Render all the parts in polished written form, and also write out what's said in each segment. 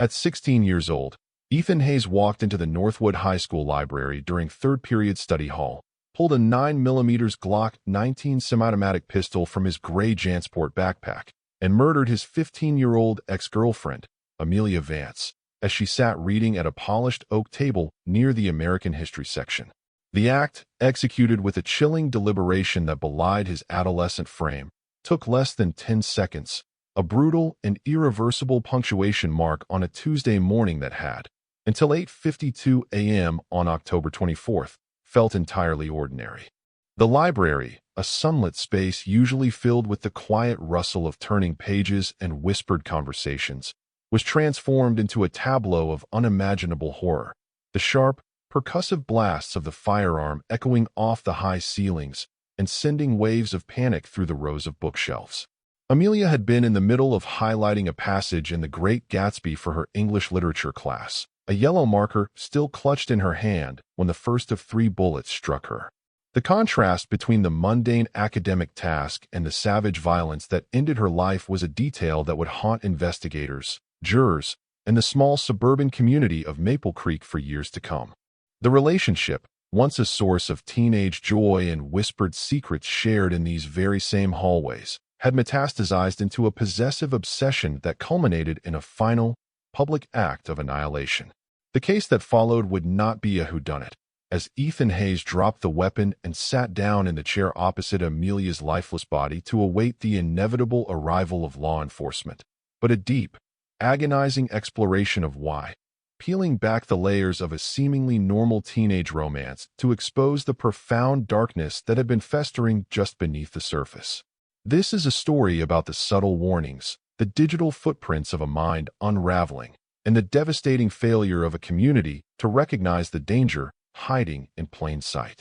At 16 years old, Ethan Hayes walked into the Northwood High School library during third-period study hall, pulled a 9mm Glock 19 semi-automatic pistol from his gray JanSport backpack, and murdered his 15-year-old ex-girlfriend, Amelia Vance, as she sat reading at a polished oak table near the American history section. The act, executed with a chilling deliberation that belied his adolescent frame, took less than 10 seconds, a brutal and irreversible punctuation mark on a Tuesday morning that had, until 8:52 a.m. on October 24th, felt entirely ordinary. The library, a sunlit space usually filled with the quiet rustle of turning pages and whispered conversations, was transformed into a tableau of unimaginable horror, the sharp, percussive blasts of the firearm echoing off the high ceilings and sending waves of panic through the rows of bookshelves. Amelia had been in the middle of highlighting a passage in The Great Gatsby for her English literature class, a yellow marker still clutched in her hand when the first of 3 bullets struck her. The contrast between the mundane academic task and the savage violence that ended her life was a detail that would haunt investigators, jurors, and the small suburban community of Maple Creek for years to come. The relationship, once a source of teenage joy and whispered secrets shared in these very same hallways, had metastasized into a possessive obsession that culminated in a final, public act of annihilation. The case that followed would not be a whodunit, as Ethan Hayes dropped the weapon and sat down in the chair opposite Amelia's lifeless body to await the inevitable arrival of law enforcement, but a deep, agonizing exploration of why, peeling back the layers of a seemingly normal teenage romance to expose the profound darkness that had been festering just beneath the surface. This is a story about the subtle warnings, the digital footprints of a mind unraveling, and the devastating failure of a community to recognize the danger hiding in plain sight.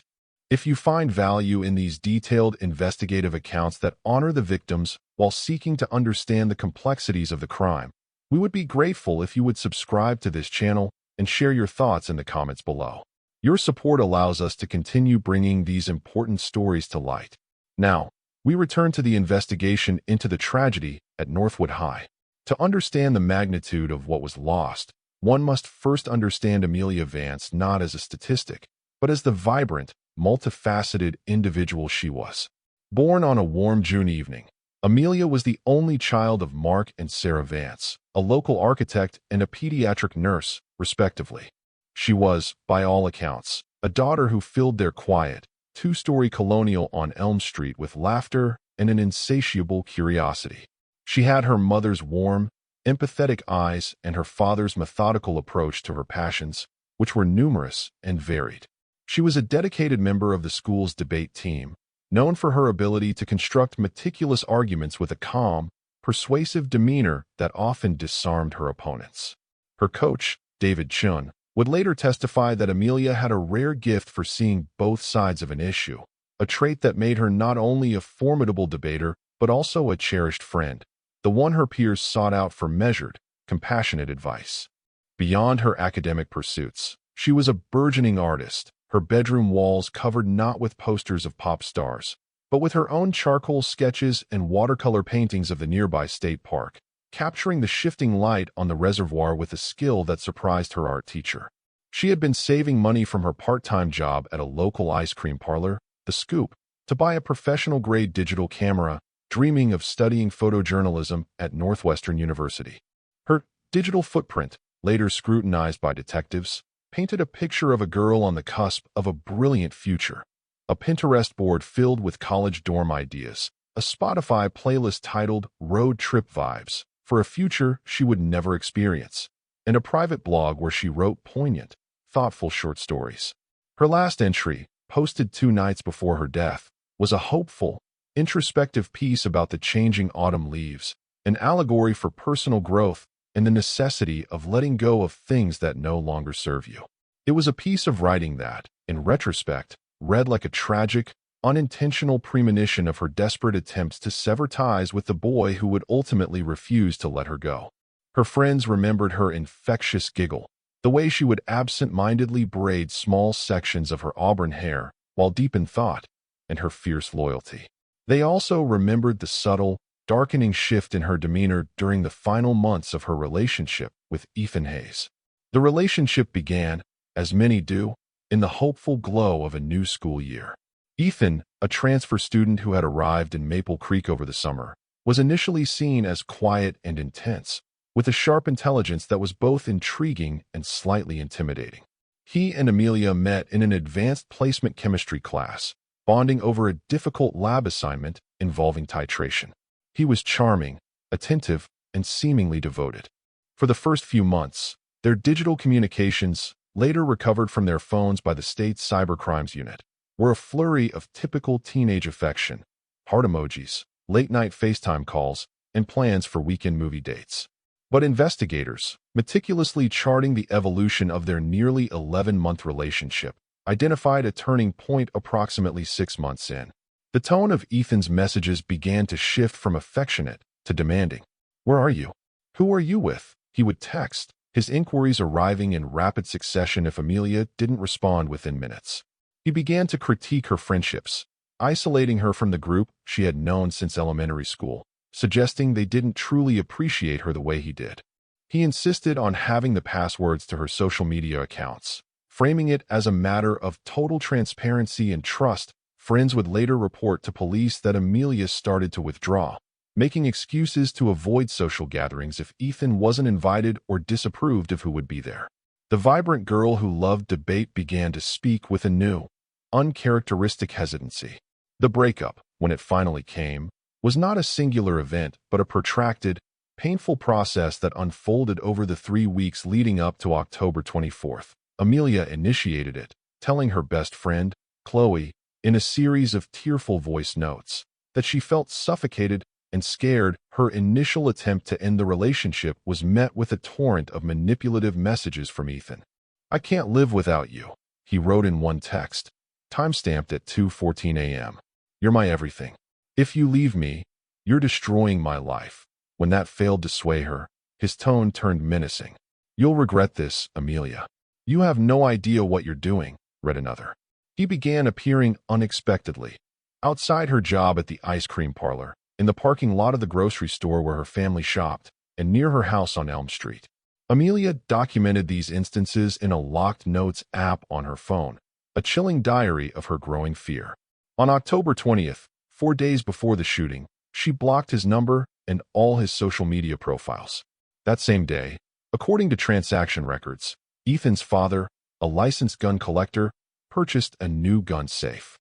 If you find value in these detailed investigative accounts that honor the victims while seeking to understand the complexities of the crime, we would be grateful if you would subscribe to this channel and share your thoughts in the comments below. Your support allows us to continue bringing these important stories to light. Now, we return to the investigation into the tragedy at Northwood High. To understand the magnitude of what was lost, one must first understand Amelia Vance not as a statistic, but as the vibrant, multifaceted individual she was. Born on a warm June evening, Amelia was the only child of Mark and Sarah Vance, a local architect and a pediatric nurse, respectively. She was, by all accounts, a daughter who filled their quiet, 2-story colonial on Elm Street with laughter and an insatiable curiosity. She had her mother's warm, empathetic eyes and her father's methodical approach to her passions, which were numerous and varied. She was a dedicated member of the school's debate team, known for her ability to construct meticulous arguments with a calm, persuasive demeanor that often disarmed her opponents. Her coach, David Chun, would later testify that Amelia had a rare gift for seeing both sides of an issue, a trait that made her not only a formidable debater but also a cherished friend, the one her peers sought out for measured, compassionate advice. Beyond her academic pursuits, she was a burgeoning artist, her bedroom walls covered not with posters of pop stars, but with her own charcoal sketches and watercolor paintings of the nearby state park, capturing the shifting light on the reservoir with a skill that surprised her art teacher. She had been saving money from her part-time job at a local ice cream parlor, The Scoop, to buy a professional-grade digital camera, dreaming of studying photojournalism at Northwestern University. Her digital footprint, later scrutinized by detectives, painted a picture of a girl on the cusp of a brilliant future. A Pinterest board filled with college dorm ideas, a Spotify playlist titled Road Trip Vibes for a future she would never experience, and a private blog where she wrote poignant, thoughtful short stories. Her last entry, posted 2 nights before her death, was a hopeful, introspective piece about the changing autumn leaves, an allegory for personal growth and the necessity of letting go of things that no longer serve you. It was a piece of writing that, in retrospect, read like a tragic, unintentional premonition of her desperate attempts to sever ties with the boy who would ultimately refuse to let her go. Her friends remembered her infectious giggle, the way she would absent-mindedly braid small sections of her auburn hair while deep in thought, and her fierce loyalty. They also remembered the subtle, darkening shift in her demeanor during the final months of her relationship with Ethan Hayes. The relationship began, as many do, in the hopeful glow of a new school year. Ethan, a transfer student who had arrived in Maple Creek over the summer, was initially seen as quiet and intense, with a sharp intelligence that was both intriguing and slightly intimidating. He and Amelia met in an advanced placement chemistry class, bonding over a difficult lab assignment involving titration. He was charming, attentive, and seemingly devoted. For the first few months, their digital communications, later recovered from their phones by the state's cybercrimes unit, were a flurry of typical teenage affection, heart emojis, late-night FaceTime calls, and plans for weekend movie dates. But investigators, meticulously charting the evolution of their nearly 11-month relationship, identified a turning point approximately 6 months in. The tone of Ethan's messages began to shift from affectionate to demanding. "Where are you? Who are you with?" he would text, his inquiries arriving in rapid succession if Amelia didn't respond within minutes. He began to critique her friendships, isolating her from the group she had known since elementary school, suggesting they didn't truly appreciate her the way he did. He insisted on having the passwords to her social media accounts, framing it as a matter of total transparency and trust. Friends would later report to police that Amelia started to withdraw, making excuses to avoid social gatherings if Ethan wasn't invited or disapproved of who would be there. The vibrant girl who loved debate began to speak with a new, uncharacteristic hesitancy. The breakup, when it finally came, was not a singular event but a protracted, painful process that unfolded over the 3 weeks leading up to October 24th. Amelia initiated it, telling her best friend, Chloe, in a series of tearful voice notes, that she felt suffocated and scared. Her initial attempt to end the relationship was met with a torrent of manipulative messages from Ethan. "I can't live without you," he wrote in one text, timestamped at 2:14 a.m. "You're my everything. If you leave me, you're destroying my life." When that failed to sway her, his tone turned menacing. "You'll regret this, Amelia. You have no idea what you're doing," read another. He began appearing unexpectedly, outside her job at the ice cream parlor, in the parking lot of the grocery store where her family shopped, and near her house on Elm Street. Amelia documented these instances in a locked notes app on her phone, a chilling diary of her growing fear. On October 20th, 4 days before the shooting, she blocked his number and all his social media profiles. That same day, according to transaction records, Ethan's father, a licensed gun collector, purchased a new gun safe.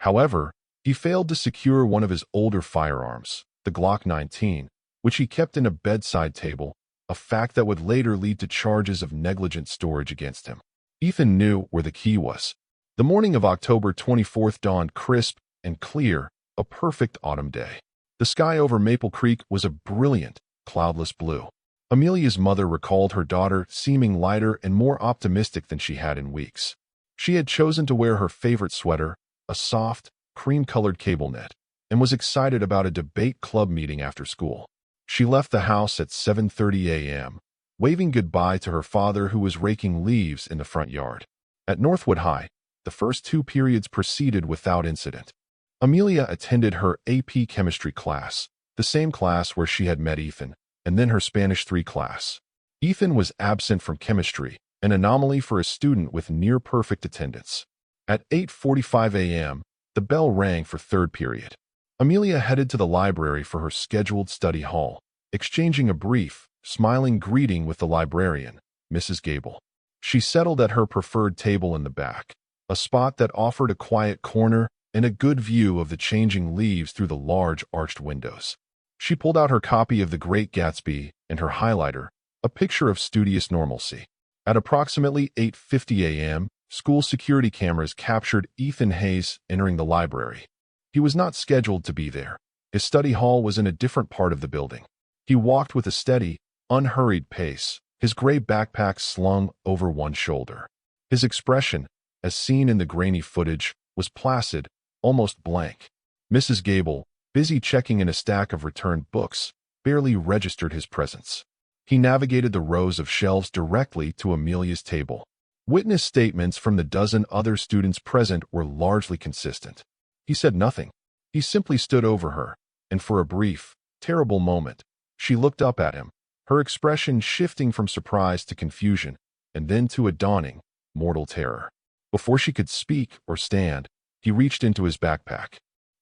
However, he failed to secure one of his older firearms, the Glock 19, which he kept in a bedside table, a fact that would later lead to charges of negligent storage against him. Ethan knew where the key was. The morning of October 24th dawned crisp and clear, a perfect autumn day. The sky over Maple Creek was a brilliant, cloudless blue. Amelia's mother recalled her daughter seeming lighter and more optimistic than she had in weeks. She had chosen to wear her favorite sweater, a soft, cream-colored cable knit, and was excited about a debate club meeting after school. She left the house at 7:30 a.m., waving goodbye to her father who was raking leaves in the front yard. At Northwood High, the first 2 periods proceeded without incident. Amelia attended her AP chemistry class, the same class where she had met Ethan, and then her Spanish 3 class. Ethan was absent from chemistry, an anomaly for a student with near-perfect attendance. At 8:45 a.m., the bell rang for 3rd period. Amelia headed to the library for her scheduled study hall, exchanging a brief, smiling greeting with the librarian, Mrs. Gable. She settled at her preferred table in the back, a spot that offered a quiet corner and a good view of the changing leaves through the large arched windows. She pulled out her copy of The Great Gatsby and her highlighter, a picture of studious normalcy. At approximately 8:50 a.m., school security cameras captured Ethan Hayes entering the library. He was not scheduled to be there. His study hall was in a different part of the building. He walked with a steady, unhurried pace, his gray backpack slung over one shoulder. His expression, as seen in the grainy footage, was placid, almost blank. Mrs. Gable, busy checking in a stack of returned books, barely registered his presence. He navigated the rows of shelves directly to Amelia's table. Witness statements from the dozen other students present were largely consistent. He said nothing. He simply stood over her, and for a brief, terrible moment. She looked up at him, her expression shifting from surprise to confusion, and then to a dawning, mortal terror. Before she could speak or stand, he reached into his backpack.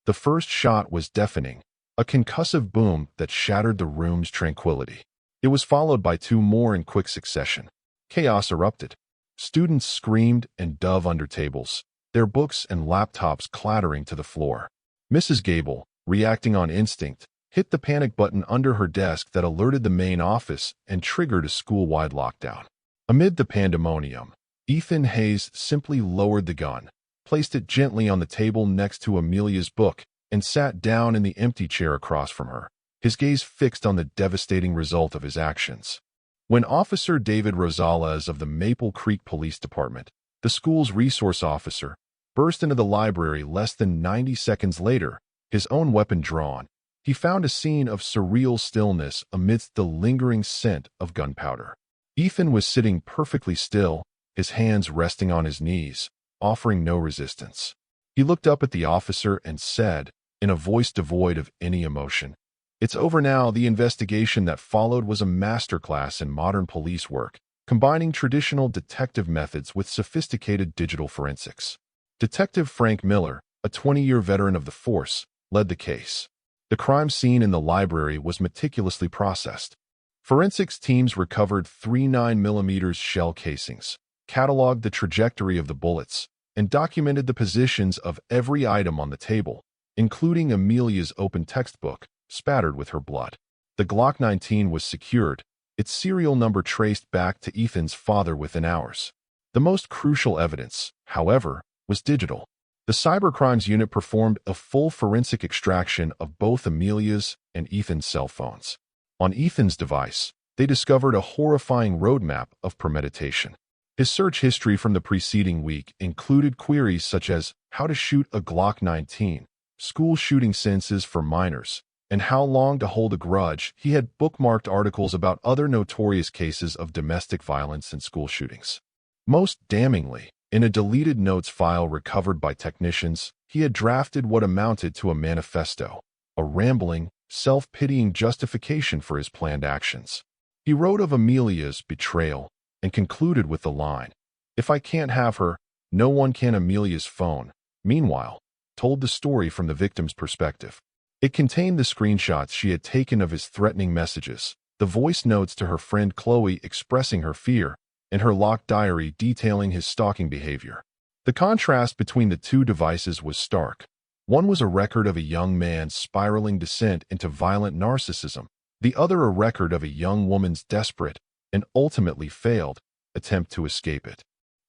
The first shot was deafening, a concussive boom that shattered the room's tranquility. It was followed by two more in quick succession. Chaos erupted. Students screamed and dove under tables, their books and laptops clattering to the floor. Mrs. Gable, reacting on instinct, hit the panic button under her desk that alerted the main office and triggered a school-wide lockdown. Amid the pandemonium, Ethan Hayes simply lowered the gun, placed it gently on the table next to Amelia's book, and sat down in the empty chair across from her, his gaze fixed on the devastating result of his actions. When Officer David Rosales of the Maple Creek Police Department, the school's resource officer, burst into the library less than 90 seconds later, his own weapon drawn, he found a scene of surreal stillness amidst the lingering scent of gunpowder. Ethan was sitting perfectly still, his hands resting on his knees, offering no resistance. He looked up at the officer and said, in a voice devoid of any emotion, "It's over now." The investigation that followed was a masterclass in modern police work, combining traditional detective methods with sophisticated digital forensics. Detective Frank Miller, a 20-year veteran of the force, led the case. The crime scene in the library was meticulously processed. Forensics teams recovered 3 9mm shell casings, cataloged the trajectory of the bullets, and documented the positions of every item on the table, including Amelia's open textbook, spattered with her blood. The Glock 19 was secured, its serial number traced back to Ethan's father within hours. The most crucial evidence, however, was digital. The Cybercrimes Unit performed a full forensic extraction of both Amelia's and Ethan's cell phones. On Ethan's device, they discovered a horrifying roadmap of premeditation. His search history from the preceding week included queries such as how to shoot a Glock 19, school shooting sentences for minors, and how long to hold a grudge. He had bookmarked articles about other notorious cases of domestic violence and school shootings. Most damningly, in a deleted notes file recovered by technicians, he had drafted what amounted to a manifesto, a rambling, self-pitying justification for his planned actions. He wrote of Amelia's betrayal and concluded with the line, "If I can't have her, no one can." Amelia's phone, meanwhile, told the story from the victim's perspective. It contained the screenshots she had taken of his threatening messages, the voice notes to her friend Chloe expressing her fear, and her locked diary detailing his stalking behavior. The contrast between the two devices was stark. One was a record of a young man's spiraling descent into violent narcissism, the other a record of a young woman's desperate, and ultimately failed, attempt to escape it.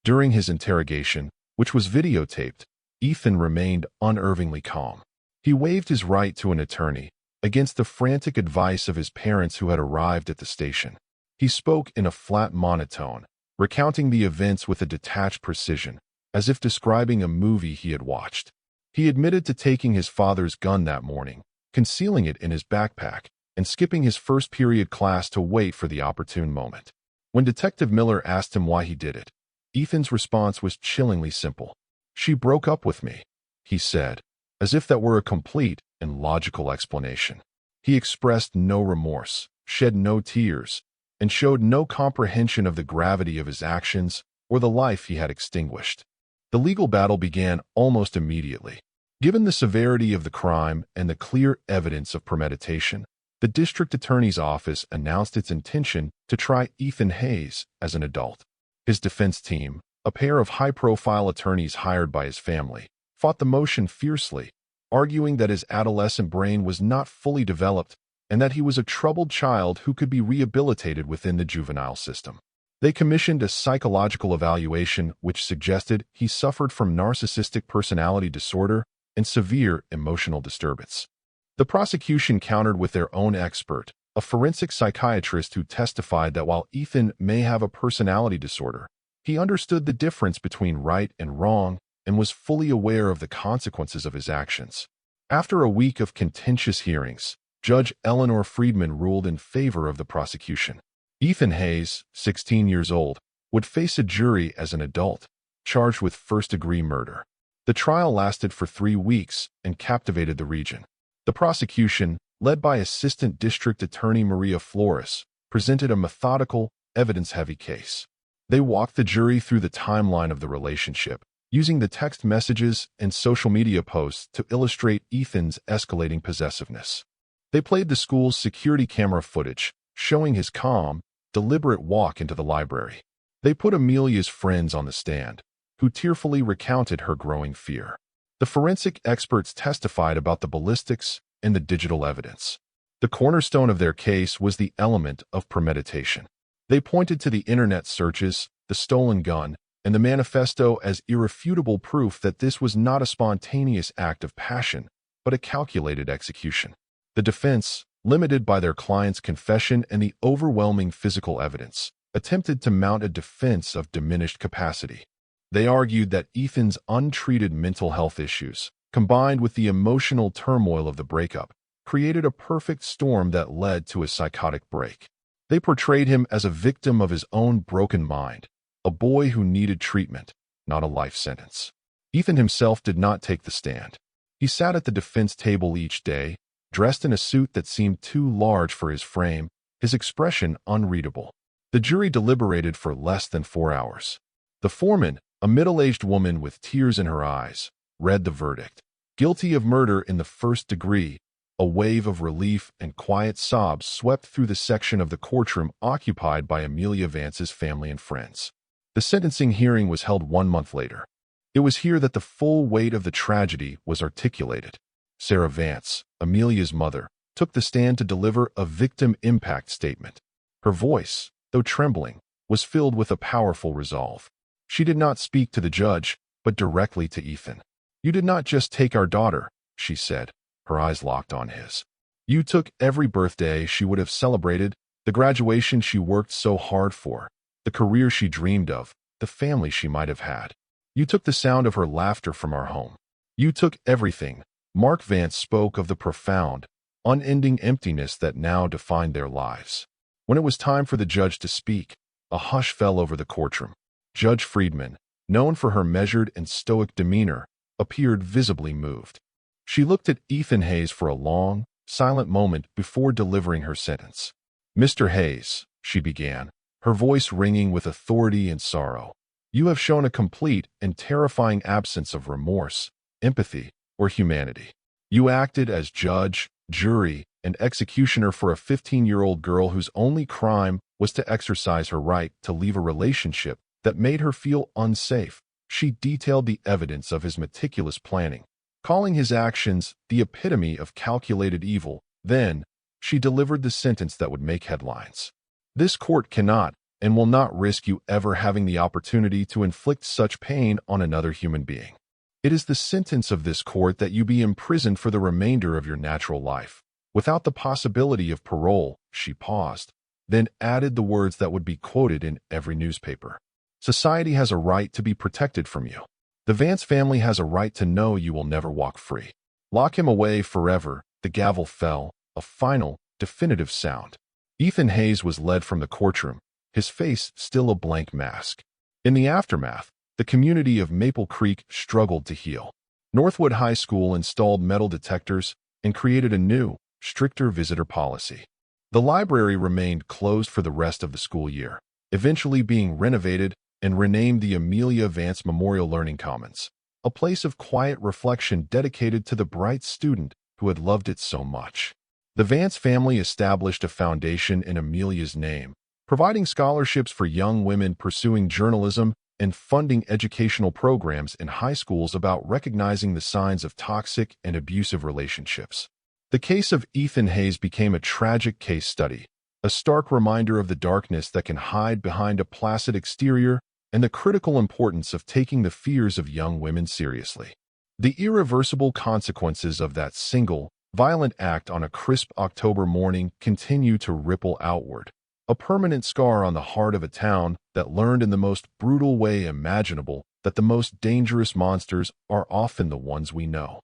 During his interrogation, which was videotaped, Ethan remained unervingly calm. He waived his right to an attorney, against the frantic advice of his parents who had arrived at the station. He spoke in a flat monotone, recounting the events with a detached precision, as if describing a movie he had watched. He admitted to taking his father's gun that morning, concealing it in his backpack, and skipping his first period class to wait for the opportune moment. When Detective Miller asked him why he did it, Ethan's response was chillingly simple. "She broke up with me," he said, as if that were a complete and logical explanation. He expressed no remorse, shed no tears, and showed no comprehension of the gravity of his actions or the life he had extinguished. The legal battle began almost immediately. Given the severity of the crime and the clear evidence of premeditation, the district attorney's office announced its intention to try Ethan Hayes as an adult. His defense team, a pair of high-profile attorneys hired by his family, fought the motion fiercely, arguing that his adolescent brain was not fully developed and that he was a troubled child who could be rehabilitated within the juvenile system. They commissioned a psychological evaluation which suggested he suffered from narcissistic personality disorder and severe emotional disturbance. The prosecution countered with their own expert, a forensic psychiatrist who testified that while Ethan may have a personality disorder, he understood the difference between right and wrong and was fully aware of the consequences of his actions. After a week of contentious hearings, Judge Eleanor Friedman ruled in favor of the prosecution. Ethan Hayes, 16 years old, would face a jury as an adult, charged with first-degree murder. The trial lasted for 3 weeks and captivated the region. The prosecution, led by Assistant District Attorney Maria Flores, presented a methodical, evidence-heavy case. They walked the jury through the timeline of the relationship, using the text messages and social media posts to illustrate Ethan's escalating possessiveness. They played the school's security camera footage, showing his calm, deliberate walk into the library. They put Amelia's friends on the stand, who tearfully recounted her growing fear. The forensic experts testified about the ballistics and the digital evidence. The cornerstone of their case was the element of premeditation. They pointed to the internet searches, the stolen gun, and the manifesto as irrefutable proof that this was not a spontaneous act of passion, but a calculated execution. The defense, limited by their client's confession and the overwhelming physical evidence, attempted to mount a defense of diminished capacity. They argued that Ethan's untreated mental health issues, combined with the emotional turmoil of the breakup, created a perfect storm that led to a psychotic break. They portrayed him as a victim of his own broken mind, a boy who needed treatment, not a life sentence. Ethan himself did not take the stand. He sat at the defense table each day, dressed in a suit that seemed too large for his frame, his expression unreadable. The jury deliberated for less than 4 hours. The foreman, a middle-aged woman with tears in her eyes, read the verdict. Guilty of murder in the first degree. A wave of relief and quiet sobs swept through the section of the courtroom occupied by Amelia Vance's family and friends. The sentencing hearing was held 1 month later. It was here that the full weight of the tragedy was articulated. Sarah Vance, Amelia's mother, took the stand to deliver a victim impact statement. Her voice, though trembling, was filled with a powerful resolve. She did not speak to the judge, but directly to Ethan. "You did not just take our daughter," she said, her eyes locked on his. "You took every birthday she would have celebrated, the graduation she worked so hard for, the career she dreamed of, the family she might have had. You took the sound of her laughter from our home. You took everything." Mark Vance spoke of the profound, unending emptiness that now defined their lives. When it was time for the judge to speak, a hush fell over the courtroom. Judge Friedman, known for her measured and stoic demeanor, appeared visibly moved. She looked at Ethan Hayes for a long, silent moment before delivering her sentence. "Mr. Hayes," she began, her voice ringing with authority and sorrow, "you have shown a complete and terrifying absence of remorse, empathy, or humanity. You acted as judge, jury, and executioner for a 15-year-old girl whose only crime was to exercise her right to leave a relationship that made her feel unsafe." She detailed the evidence of his meticulous planning, calling his actions the epitome of calculated evil. Then, she delivered the sentence that would make headlines. "This court cannot and will not risk you ever having the opportunity to inflict such pain on another human being. It is the sentence of this court that you be imprisoned for the remainder of your natural life, without the possibility of parole." She paused, then added the words that would be quoted in every newspaper. "Society has a right to be protected from you. The Vance family has a right to know you will never walk free. Lock him away forever." The gavel fell, a final, definitive sound. Ethan Hayes was led from the courtroom, his face still a blank mask. In the aftermath, the community of Maple Creek struggled to heal. Northwood High School installed metal detectors and created a new, stricter visitor policy. The library remained closed for the rest of the school year, eventually being renovated and renamed the Amelia Vance Memorial Learning Commons, a place of quiet reflection dedicated to the bright student who had loved it so much. The Vance family established a foundation in Amelia's name, providing scholarships for young women pursuing journalism and funding educational programs in high schools about recognizing the signs of toxic and abusive relationships. The case of Ethan Hayes became a tragic case study, a stark reminder of the darkness that can hide behind a placid exterior and the critical importance of taking the fears of young women seriously. The irreversible consequences of that single, violent act on a crisp October morning continue to ripple outward, a permanent scar on the heart of a town that learned in the most brutal way imaginable that the most dangerous monsters are often the ones we know.